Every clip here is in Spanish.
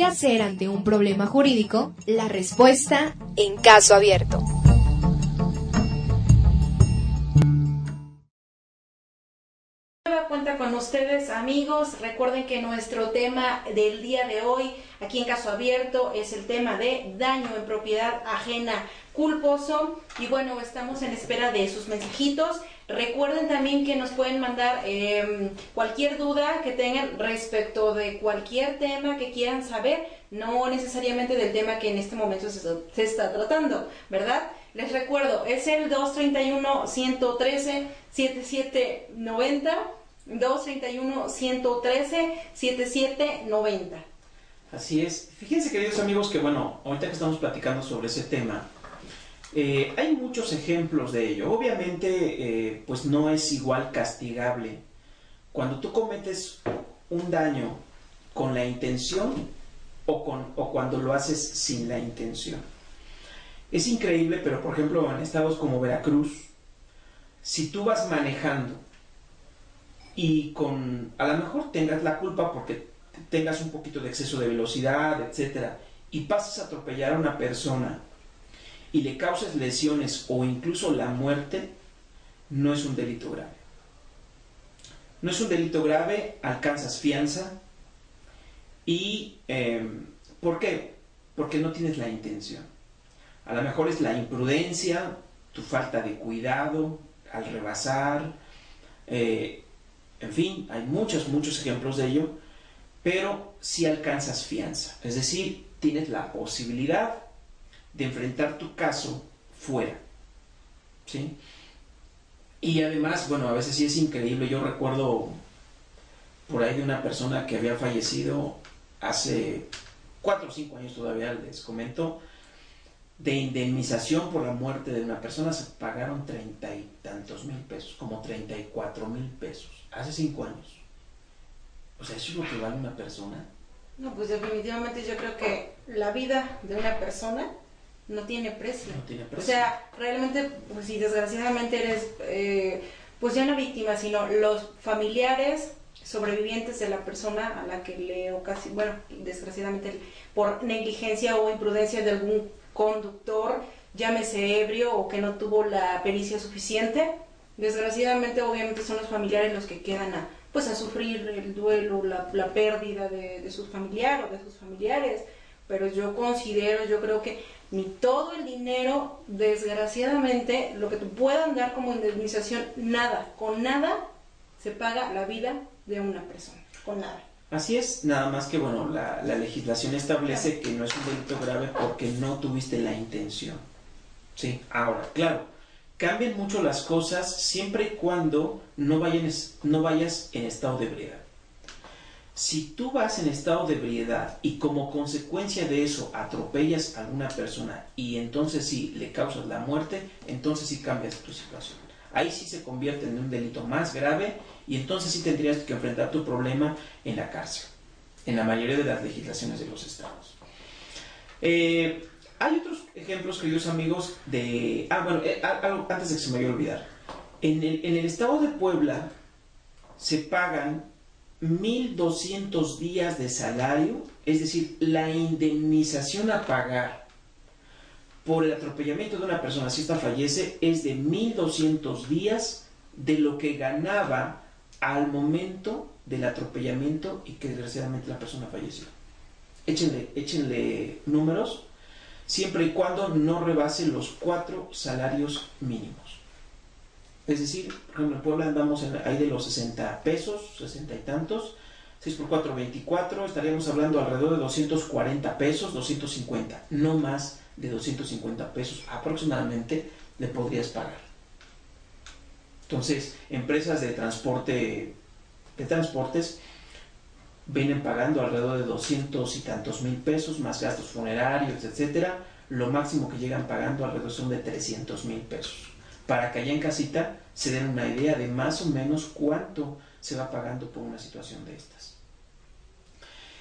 ¿Qué hacer ante un problema jurídico? La respuesta en Caso Abierto. Cuenta con ustedes, amigos. Recuerden que nuestro tema del día de hoy aquí en Caso Abierto es el tema de daño en propiedad ajena culposo, y bueno, estamos en espera de sus mensajitos. Recuerden también que nos pueden mandar cualquier duda que tengan respecto de cualquier tema que quieran saber, no necesariamente del tema que en este momento se está tratando, ¿verdad? Les recuerdo, es el 231-113-7790, 231-113-7790. Así es. Fíjense, queridos amigos, que bueno, ahorita que estamos platicando sobre ese tema, hay muchos ejemplos de ello. Obviamente, pues no es igual castigable cuando tú cometes un daño con la intención o cuando lo haces sin la intención. Es increíble, pero por ejemplo en estados como Veracruz, si tú vas manejando y a lo mejor tengas la culpa porque tengas un poquito de exceso de velocidad, etcétera, y pasas a atropellar a una persona y le causes lesiones o incluso la muerte, no es un delito grave. No es un delito grave, alcanzas fianza. ¿Y por qué? Porque no tienes la intención. A lo mejor es la imprudencia, tu falta de cuidado al rebasar, en fin, hay muchos ejemplos de ello, pero sí alcanzas fianza, es decir, tienes la posibilidad de enfrentar tu caso fuera, ¿sí? Y además, bueno, a veces sí es increíble. Yo recuerdo por ahí de una persona que había fallecido hace 4 o 5 años, todavía les comento, de indemnización por la muerte de una persona se pagaron 30 y tantos mil pesos, como 34,000 pesos, hace 5 años. O sea, ¿eso es lo que vale una persona? No, pues definitivamente yo creo que la vida de una persona no tiene precio. No tiene precio. O sea, realmente, pues si desgraciadamente eres, pues ya no víctima, sino los familiares sobrevivientes de la persona a la que le ocasionó, bueno, desgraciadamente por negligencia o imprudencia de algún conductor, llámese ebrio o que no tuvo la pericia suficiente, desgraciadamente obviamente son los familiares los que quedan a sufrir el duelo, la pérdida de su familiar o de sus familiares. Pero yo creo que ni todo el dinero, desgraciadamente, lo que te puedan dar como indemnización, con nada se paga la vida de una persona, con nada. Así es, nada más que bueno, la legislación establece que no es un delito grave porque no tuviste la intención. Sí, ahora, claro, cambian mucho las cosas siempre y cuando no vayas en estado de ebriedad. Si tú vas en estado de ebriedad y como consecuencia de eso atropellas a alguna persona y entonces sí le causas la muerte, entonces sí cambias tu situación. Ahí sí se convierte en un delito más grave y entonces sí tendrías que enfrentar tu problema en la cárcel, en la mayoría de las legislaciones de los estados. Hay otros ejemplos, queridos amigos, de... algo antes de que se me vaya a olvidar. En el estado de Puebla se pagan 1,200 días de salario, es decir, la indemnización a pagar por el atropellamiento de una persona, si esta fallece, es de 1,200 días de lo que ganaba al momento del atropellamiento y que desgraciadamente la persona falleció. Échenle números, siempre y cuando no rebase los 4 salarios mínimos. Es decir, por ejemplo, en Puebla andamos ahí de los 60 pesos, 60 y tantos, 6 por 4, 24, estaríamos hablando alrededor de 240 pesos, 250, no más de 250 pesos aproximadamente le podrías pagar. Entonces, empresas de transportes vienen pagando alrededor de 200 y tantos mil pesos, más gastos funerarios, etcétera. Lo máximo que llegan pagando alrededor son de 300,000 pesos. Para que allá en casita se den una idea de más o menos cuánto se va pagando por una situación de estas.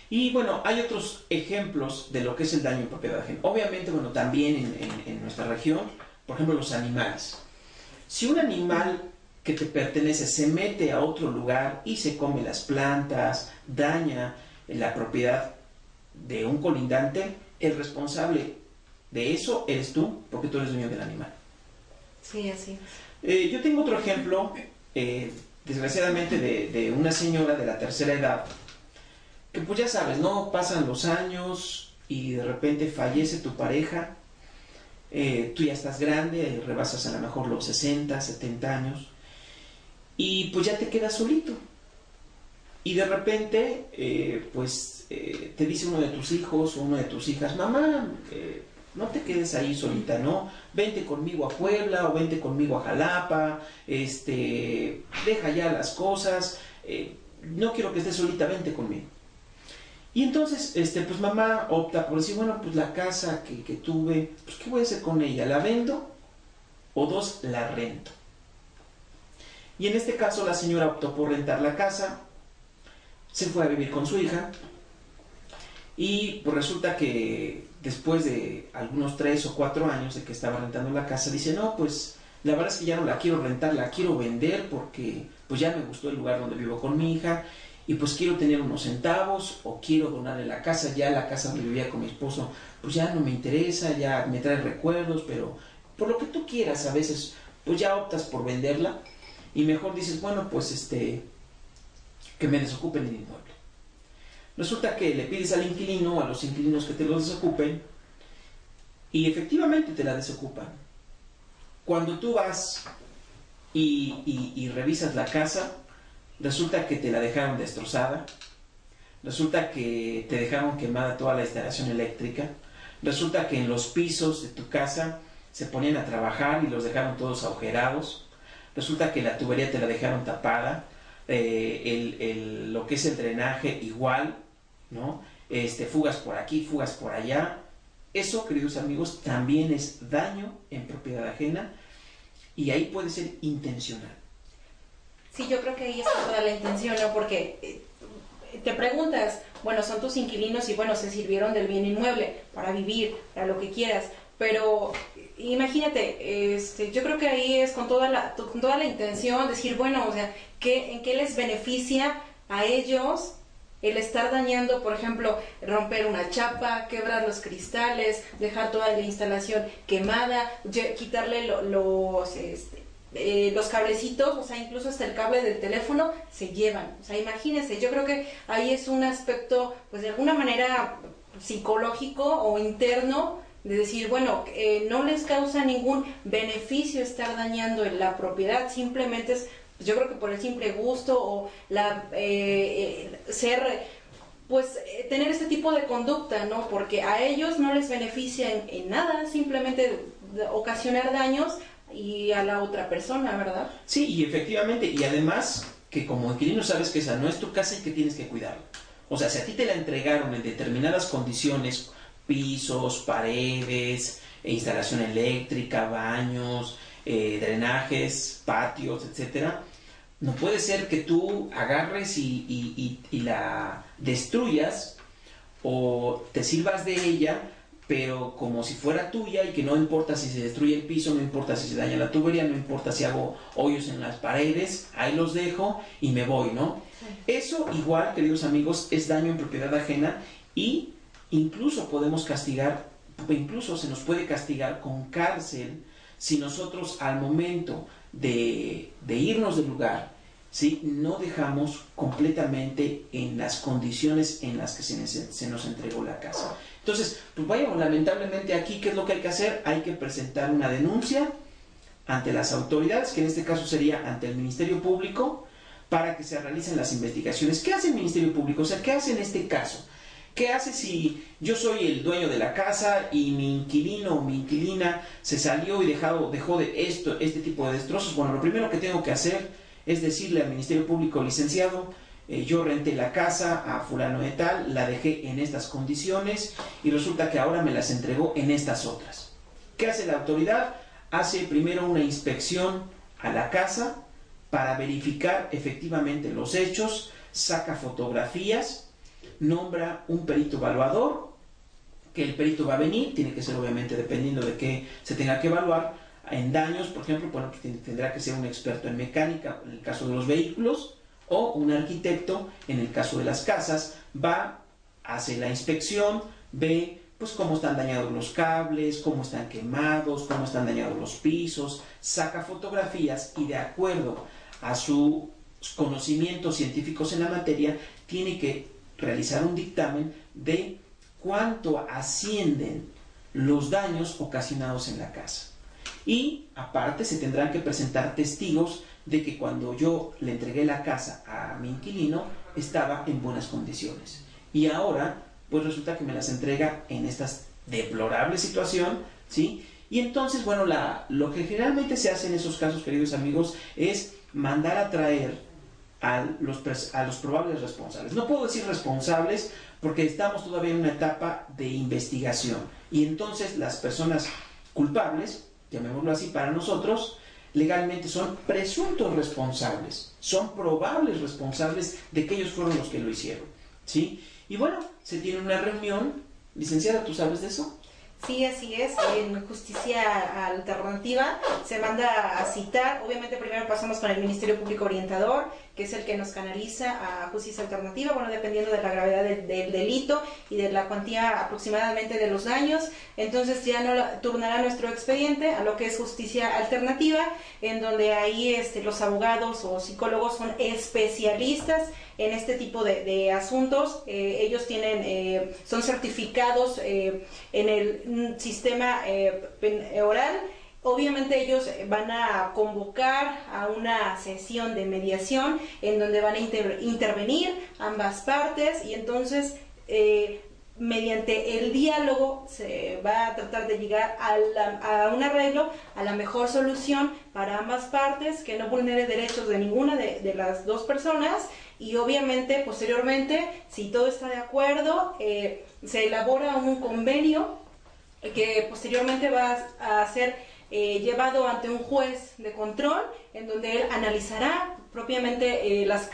Y bueno, hay otros ejemplos de lo que es el daño en propiedad ajena. Obviamente, bueno, también en nuestra región, por ejemplo, los animales. Si un animal que te pertenece se mete a otro lugar y se come las plantas, daña la propiedad, de un colindante, el responsable de eso eres tú, porque tú eres dueño del animal. Sí, así. Yo tengo otro ejemplo, desgraciadamente, de una señora de la tercera edad, que pues ya sabes, ¿no? Pasan los años y de repente fallece tu pareja, tú ya estás grande, rebasas a lo mejor los 60, 70 años, y pues ya te quedas solito. Y de repente, te dice uno de tus hijos o una de tus hijas, mamá, no te quedes ahí solita, ¿no? Vente conmigo a Puebla o vente conmigo a Jalapa, deja ya las cosas, no quiero que estés solita, vente conmigo. Y entonces, pues mamá opta por decir, bueno, pues la casa que tuve, pues ¿qué voy a hacer con ella? ¿La vendo? O dos, la rento. Y en este caso la señora optó por rentar la casa, se fue a vivir con su hija, y pues resulta que después de algunos 3 o 4 años de que estaba rentando la casa, dice, no, pues la verdad es que ya no la quiero rentar, la quiero vender porque pues ya me gustó el lugar donde vivo con mi hija, y pues quiero tener unos centavos, o quiero donarle la casa, ya la casa donde vivía con mi esposo, pues ya no me interesa, ya me trae recuerdos, pero por lo que tú quieras, a veces pues ya optas por venderla, y mejor dices, bueno, pues que me desocupen el inmueble. Resulta que le pides al inquilino, a los inquilinos, que te lo desocupen, y efectivamente te la desocupan. Cuando tú vas y revisas la casa, resulta que te la dejaron destrozada, resulta que te dejaron quemada toda la instalación eléctrica, resulta que en los pisos de tu casa se ponían a trabajar y los dejaron todos agujerados, resulta que la tubería te la dejaron tapada, lo que es el drenaje igual, ¿no? Fugas por aquí, fugas por allá. Eso, queridos amigos, también es daño en propiedad ajena, y ahí puede ser intencional. Sí, yo creo que ahí está toda la intención, ¿no? Porque te preguntas, bueno, son tus inquilinos y bueno, se sirvieron del bien inmueble para vivir, para lo que quieras, pero imagínate, yo creo que ahí es con toda la intención, decir, bueno, o sea, ¿en qué les beneficia a ellos el estar dañando, por ejemplo, romper una chapa, quebrar los cristales, dejar toda la instalación quemada, quitarle los cablecitos, o sea, incluso hasta el cable del teléfono se llevan? O sea, imagínense, yo creo que ahí es un aspecto, pues de alguna manera psicológico o interno, de decir, bueno, no les causa ningún beneficio estar dañando la propiedad, simplemente es, yo creo que por el simple gusto o tener este tipo de conducta, ¿no? Porque a ellos no les beneficia en nada, simplemente ocasionar daños y a la otra persona, ¿verdad? Sí, y efectivamente, y además que como inquilino sabes que esa no es tu casa y que tienes que cuidarla. O sea, si a ti te la entregaron en determinadas condiciones, pisos, paredes, instalación eléctrica, baños, drenajes, patios, etcétera, no puede ser que tú agarres y la destruyas o te sirvas de ella, pero como si fuera tuya, y que no importa si se destruye el piso, no importa si se daña la tubería, no importa si hago hoyos en las paredes, ahí los dejo y me voy, ¿no? Sí. Eso igual, queridos amigos, es daño en propiedad ajena, y incluso podemos castigar, incluso se nos puede castigar con cárcel si nosotros al momento de irnos del lugar, ¿sí?, no dejamos completamente en las condiciones en las que se nos entregó la casa. Entonces, pues vaya, lamentablemente aquí, ¿qué es lo que hay que hacer? Hay que presentar una denuncia ante las autoridades, que en este caso sería ante el Ministerio Público, para que se realicen las investigaciones. ¿Qué hace el Ministerio Público? O sea, ¿qué hace en este caso? ¿Qué hace si yo soy el dueño de la casa y mi inquilino o mi inquilina se salió y dejó de este tipo de destrozos? Bueno, lo primero que tengo que hacer es decirle al Ministerio Público, licenciado, yo renté la casa a fulano de tal, la dejé en estas condiciones y resulta que ahora me las entregó en estas otras. ¿Qué hace la autoridad? Hace primero una inspección a la casa para verificar efectivamente los hechos, saca fotografías, nombra un perito evaluador, que el perito va a venir, tiene que ser obviamente dependiendo de qué se tenga que evaluar. En daños, por ejemplo, bueno, pues tendrá que ser un experto en mecánica en el caso de los vehículos, o un arquitecto en el caso de las casas. Va hace la inspección, ve pues cómo están dañados los cables, cómo están quemados, cómo están dañados los pisos, saca fotografías y de acuerdo a sus conocimientos científicos en la materia, tiene que realizar un dictamen de cuánto ascienden los daños ocasionados en la casa. Y aparte se tendrán que presentar testigos de que cuando yo le entregué la casa a mi inquilino estaba en buenas condiciones. Y ahora pues resulta que me las entrega en esta deplorable situación, ¿sí? Y entonces, bueno, lo que generalmente se hace en esos casos, queridos amigos, es mandar a traer a los probables responsables. No puedo decir responsables porque estamos todavía en una etapa de investigación. Y entonces las personas culpables, llamémoslo así para nosotros, legalmente son presuntos responsables, son probables responsables de que ellos fueron los que lo hicieron, ¿sí? Y bueno, se tiene una reunión. Licenciada, ¿tú sabes de eso? Sí, así es. En Justicia Alternativa se manda a citar. Obviamente primero pasamos con el Ministerio Público Orientador, que es el que nos canaliza a Justicia Alternativa, bueno, dependiendo de la gravedad del delito y de la cuantía aproximadamente de los daños. Entonces ya no turnará nuestro expediente a lo que es Justicia Alternativa, en donde ahí los abogados o psicólogos son especialistas en este tipo de asuntos. Ellos son certificados en el sistema oral. Obviamente ellos van a convocar a una sesión de mediación en donde van a intervenir ambas partes y entonces mediante el diálogo se va a tratar de llegar a un arreglo, a la mejor solución para ambas partes, que no vulnere derechos de ninguna de las dos personas. Y obviamente posteriormente, si todo está de acuerdo, se elabora un convenio que posteriormente va a ser llevado ante un juez de control, en donde él analizará propiamente las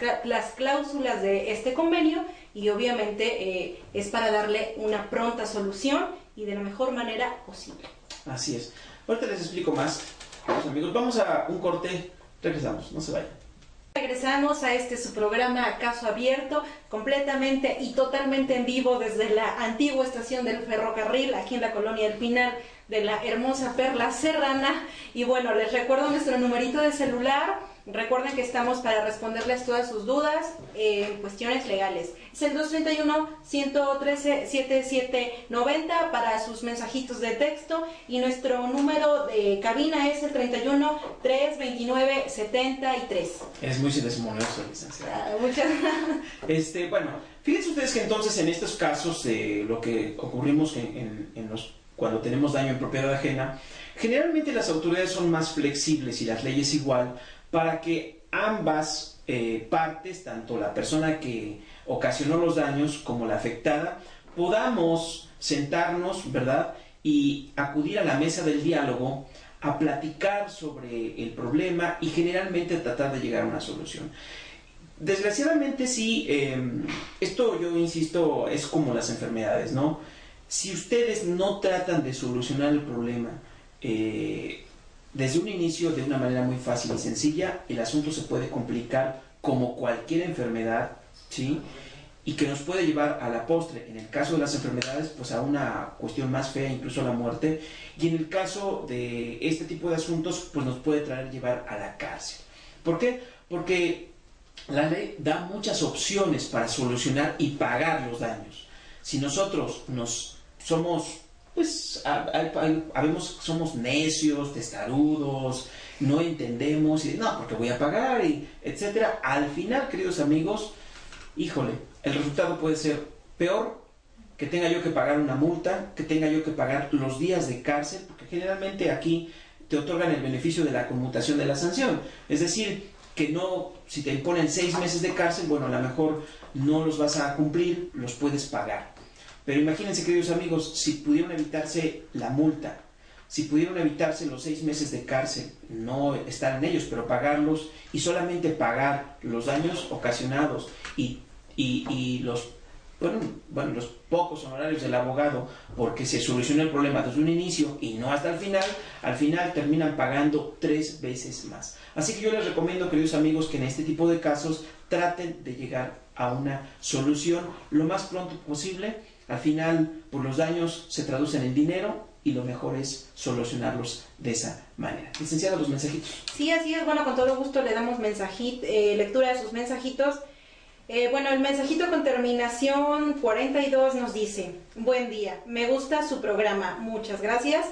cláusulas de este convenio y obviamente es para darle una pronta solución y de la mejor manera posible. Así es. Ahorita les explico más, amigos. Vamos a un corte, regresamos, no se vayan. Regresamos a su programa Caso Abierto, completamente y totalmente en vivo desde la antigua estación del ferrocarril, aquí en la colonia El Pinar de la hermosa Perla Serrana. Y bueno, les recuerdo nuestro numerito de celular. Recuerden que estamos para responderles todas sus dudas en cuestiones legales. Es el 231-113-7790 para sus mensajitos de texto y nuestro número de cabina es el 31-329-73. Es muy silencioso, licenciada. Muchas gracias. Bueno, fíjense ustedes que entonces en estos casos de lo que ocurrimos cuando tenemos daño en propiedad ajena, generalmente las autoridades son más flexibles y las leyes igual, para que ambas partes, tanto la persona que ocasionó los daños como la afectada, podamos sentarnos, ¿verdad?, y acudir a la mesa del diálogo a platicar sobre el problema y generalmente tratar de llegar a una solución. Desgraciadamente sí, esto yo insisto, es como las enfermedades, ¿no? Si ustedes no tratan de solucionar el problema desde un inicio de una manera muy fácil y sencilla, el asunto se puede complicar como cualquier enfermedad, ¿sí? Y que nos puede llevar a la postre, en el caso de las enfermedades, pues a una cuestión más fea, incluso a la muerte, y en el caso de este tipo de asuntos, pues nos puede llevar a la cárcel. ¿Por qué? Porque la ley da muchas opciones para solucionar y pagar los daños. Si nosotros somos necios, testarudos, no entendemos, y no, porque voy a pagar, y etcétera. Al final, queridos amigos, híjole, el resultado puede ser peor, que tenga yo que pagar una multa, que tenga yo que pagar los días de cárcel, porque generalmente aquí te otorgan el beneficio de la conmutación de la sanción. Es decir, que no, si te imponen 6 meses de cárcel, bueno, a lo mejor no los vas a cumplir, los puedes pagar. Pero imagínense, queridos amigos, si pudieron evitarse la multa, si pudieron evitarse los 6 meses de cárcel, no estar en ellos, pero pagarlos y solamente pagar los daños ocasionados y los pocos honorarios del abogado, porque se solucionó el problema desde un inicio y no hasta el final, al final terminan pagando 3 veces más. Así que yo les recomiendo, queridos amigos, que en este tipo de casos traten de llegar a una solución lo más pronto posible. Al final, pues los daños se traducen en dinero y lo mejor es solucionarlos de esa manera. Licenciada, los mensajitos. Sí, así es. Bueno, con todo gusto le damos lectura de sus mensajitos. Bueno, el mensajito con terminación 42 nos dice: buen día, me gusta su programa, muchas gracias.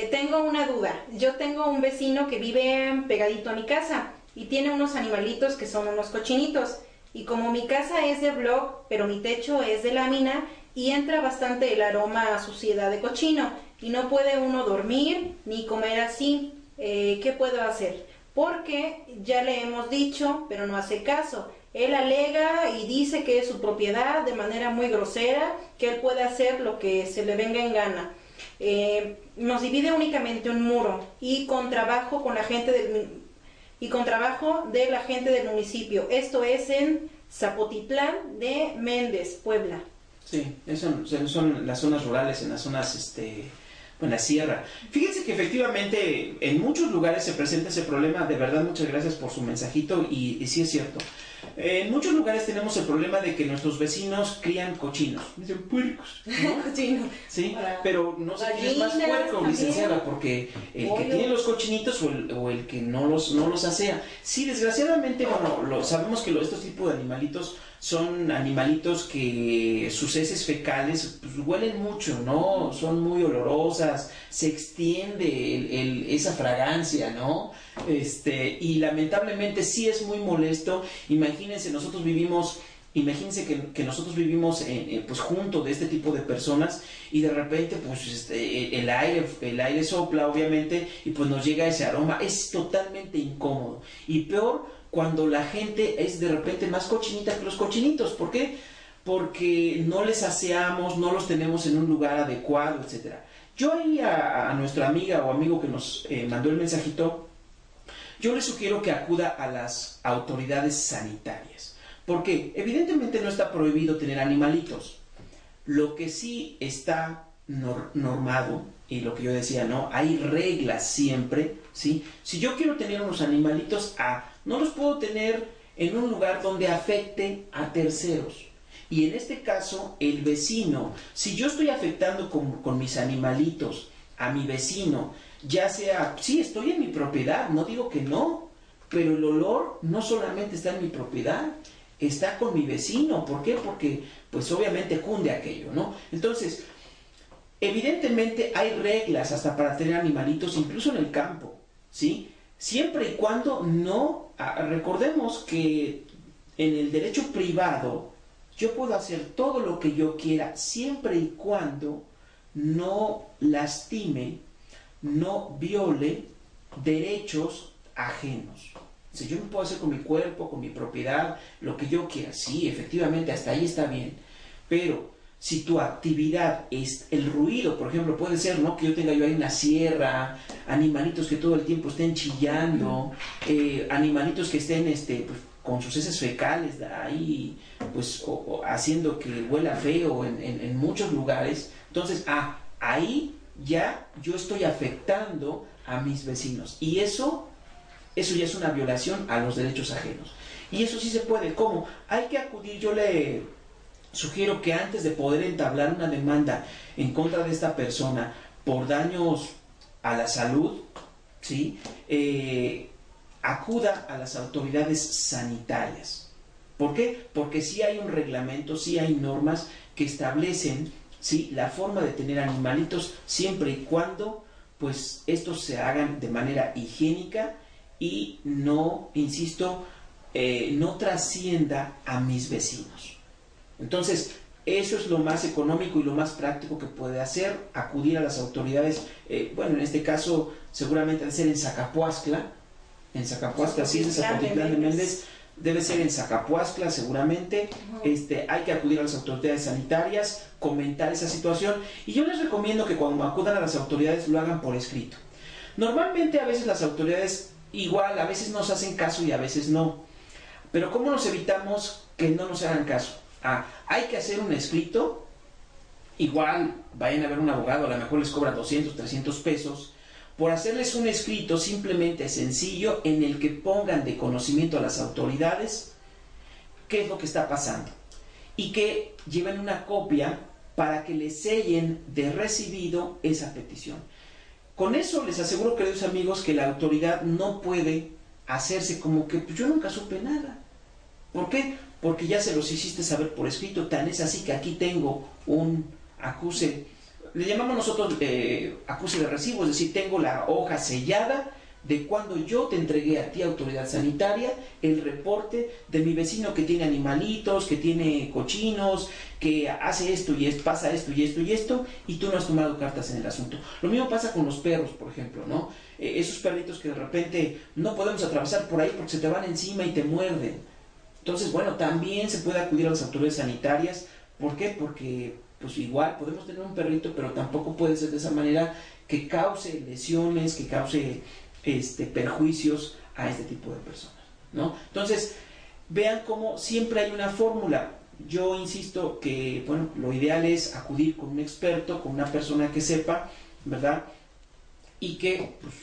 Tengo una duda. Yo tengo un vecino que vive pegadito a mi casa y tiene unos animalitos que son unos cochinitos. Y como mi casa es de block, pero mi techo es de lámina, y entra bastante el aroma a suciedad de cochino, y no puede uno dormir ni comer así. ¿Qué puedo hacer? Porque ya le hemos dicho, pero no hace caso. Él alega y dice que es su propiedad de manera muy grosera, que él puede hacer lo que se le venga en gana. Nos divide únicamente un muro y con trabajo con la gente de la gente del municipio. Esto es en Zapotitlán de Méndez, Puebla. Sí, son las zonas rurales, en las zonas, en la sierra. Fíjense que efectivamente en muchos lugares se presenta ese problema. De verdad, muchas gracias por su mensajito y sí es cierto. En muchos lugares tenemos el problema de que nuestros vecinos crían cochinos. Dicen puercos, ¿no? Cochinos. Sí, pero no sé quién es más puerco, licenciada, porque el que tiene los cochinitos o el que no los asea. Sí, desgraciadamente, bueno, sabemos que estos tipos de animalitos son animalitos que sus heces fecales pues, huelen mucho, ¿no? Son muy olorosas, se extiende esa fragancia, ¿no? Y lamentablemente sí es muy molesto. Imagínense que nosotros vivimos pues junto de este tipo de personas y de repente pues el aire sopla obviamente y pues nos llega ese aroma. Es totalmente incómodo y peor cuando la gente es de repente más cochinita que los cochinitos. ¿Por qué? Porque no les aseamos, no los tenemos en un lugar adecuado, etcétera. Yo ahí a nuestra amiga o amigo que nos mandó el mensajito, yo le sugiero que acuda a las autoridades sanitarias. ¿Por qué? Evidentemente no está prohibido tener animalitos. Lo que sí está normado, y lo que yo decía, ¿no? Hay reglas siempre, ¿sí? Si yo quiero tener unos animalitos, no los puedo tener en un lugar donde afecte a terceros. Y en este caso, el vecino, si yo estoy afectando con mis animalitos a mi vecino, ya sea, sí, estoy en mi propiedad, no digo que no, pero el olor no solamente está en mi propiedad, está con mi vecino. ¿Por qué? Porque, pues obviamente cunde aquello, ¿no? Entonces, evidentemente hay reglas hasta para tener animalitos, incluso en el campo, ¿sí? Siempre y cuando recordemos que en el derecho privado yo puedo hacer todo lo que yo quiera siempre y cuando no lastime, no viole derechos ajenos. O sea, yo me puedo hacer con mi cuerpo, con mi propiedad, lo que yo quiera. Sí, efectivamente, hasta ahí está bien. Pero si tu actividad es el ruido, por ejemplo, puede ser, ¿no?, que yo tenga ahí una sierra, animalitos que todo el tiempo estén chillando, animalitos que estén pues, con sus heces fecales ahí, pues haciendo que huela feo en muchos lugares. Entonces, ahí ya yo estoy afectando a mis vecinos. Y eso ya es una violación a los derechos ajenos. Y eso sí se puede. ¿Cómo? Hay que acudir, yo le sugiero que antes de poder entablar una demanda en contra de esta persona por daños a la salud, ¿sí?, acuda a las autoridades sanitarias. ¿Por qué? Porque sí hay un reglamento, sí hay normas que establecen, ¿sí?, la forma de tener animalitos siempre y cuando pues estos se hagan de manera higiénica y no, insisto, no trascienda a mis vecinos. Entonces, eso es lo más económico y lo más práctico que puede hacer, acudir a las autoridades. Bueno, en este caso seguramente debe ser en Zacapuascla, si es de Zapotitlán de Méndez, debe ser en Zacapuascla seguramente. Hay que acudir a las autoridades sanitarias, comentar esa situación, y yo les recomiendo que cuando acudan a las autoridades lo hagan por escrito. Normalmente a veces las autoridades igual, a veces nos hacen caso y a veces no, pero ¿cómo nos evitamos que no nos hagan caso? Hay que hacer un escrito, igual vayan a ver un abogado, a lo mejor les cobra 200, 300 pesos, por hacerles un escrito simplemente sencillo en el que pongan de conocimiento a las autoridades qué es lo que está pasando y que lleven una copia para que le sellen de recibido esa petición. Con eso les aseguro, queridos amigos, que la autoridad no puede hacerse como que pues yo nunca supe nada. ¿Por qué? Porque ya se los hiciste saber por escrito. Tan es así que aquí tengo un acuse, le llamamos nosotros acuse de recibo, es decir, tengo la hoja sellada de cuando yo te entregué a ti, autoridad sanitaria, el reporte de mi vecino que tiene animalitos, que tiene cochinos, que hace esto y pasa esto y esto y esto, y tú no has tomado cartas en el asunto. Lo mismo pasa con los perros, por ejemplo, ¿no? Esos perritos que de repente no podemos atravesar por ahí porque se te van encima y te muerden. Entonces, bueno, también se puede acudir a las autoridades sanitarias. ¿Por qué? Porque pues igual podemos tener un perrito, pero tampoco puede ser de esa manera que cause lesiones, que cause perjuicios a este tipo de personas, ¿no? Entonces, vean cómo siempre hay una fórmula. Yo insisto que, bueno, lo ideal es acudir con un experto, con una persona que sepa, ¿verdad? Y que, pues,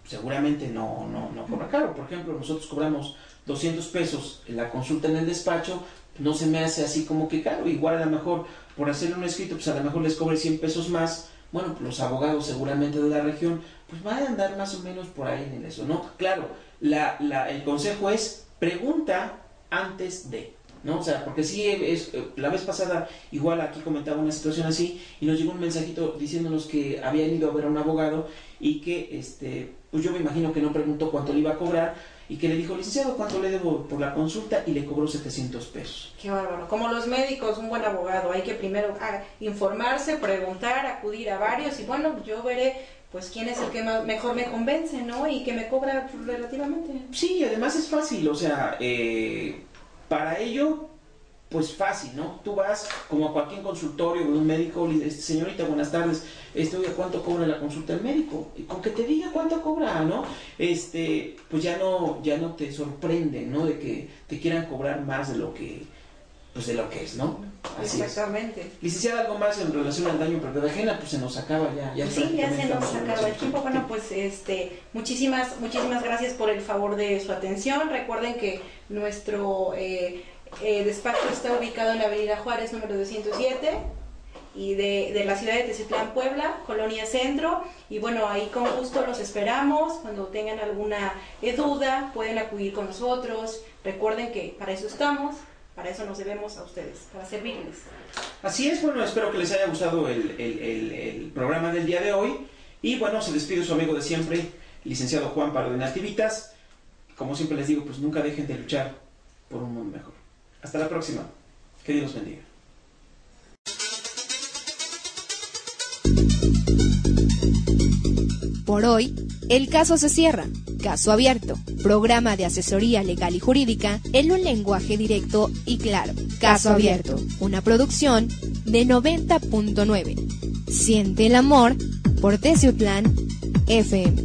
seguramente no cobra caro. Por ejemplo, nosotros cobramos 200 pesos en la consulta en el despacho, no se me hace así como que caro. Igual a lo mejor, por hacerle un escrito, pues a lo mejor les cobre 100 pesos más. Bueno, pues los abogados seguramente de la región, pues van a andar más o menos por ahí en eso, ¿no? Claro, el consejo es pregunta antes de, ¿no? O sea, porque sí, la vez pasada igual aquí comentaba una situación así y nos llegó un mensajito diciéndonos que habían ido a ver a un abogado y que, pues yo me imagino que no preguntó cuánto le iba a cobrar y que le dijo, licenciado, ¿cuánto le debo por la consulta? Y le cobró 700 pesos. Qué bárbaro. Como los médicos, un buen abogado, hay que primero informarse, preguntar, acudir a varios y bueno, yo veré pues quién es el que mejor me convence, ¿no? Y que me cobra relativamente. Sí, además es fácil, o sea, para ello, pues fácil, ¿no? Tú vas como a cualquier consultorio de un médico, señorita, buenas tardes, oiga, ¿cuánto cobra la consulta del médico? Y con que te diga cuánto cobra, ¿no? Pues ya no te sorprende, ¿no? De que te quieran cobrar más de lo que es, ¿no? Así exactamente. Es. Licenciada, algo más en relación al daño propiedad ajena, pues se nos acaba ya. Sí, ya se nos acaba el tiempo. Bueno, pues muchísimas gracias por el favor de su atención. Recuerden que nuestro despacho está ubicado en la Avenida Juárez número 207 y de la ciudad de Teciutlán, Puebla, Colonia Centro, y bueno, ahí con gusto los esperamos. Cuando tengan alguna duda pueden acudir con nosotros. Recuerden que para eso estamos, para eso nos debemos a ustedes, para servirles. Así es, bueno, espero que les haya gustado el programa del día de hoy y bueno, se despide su amigo de siempre, licenciado Juan Pardo de Nativitas. Como siempre les digo, pues nunca dejen de luchar por un mundo mejor. Hasta la próxima. Que Dios los bendiga. Por hoy, el caso se cierra. Caso abierto. Programa de asesoría legal y jurídica en un lenguaje directo y claro. Caso abierto. Una producción de 90.9. Siente el amor por Teciutlán FM.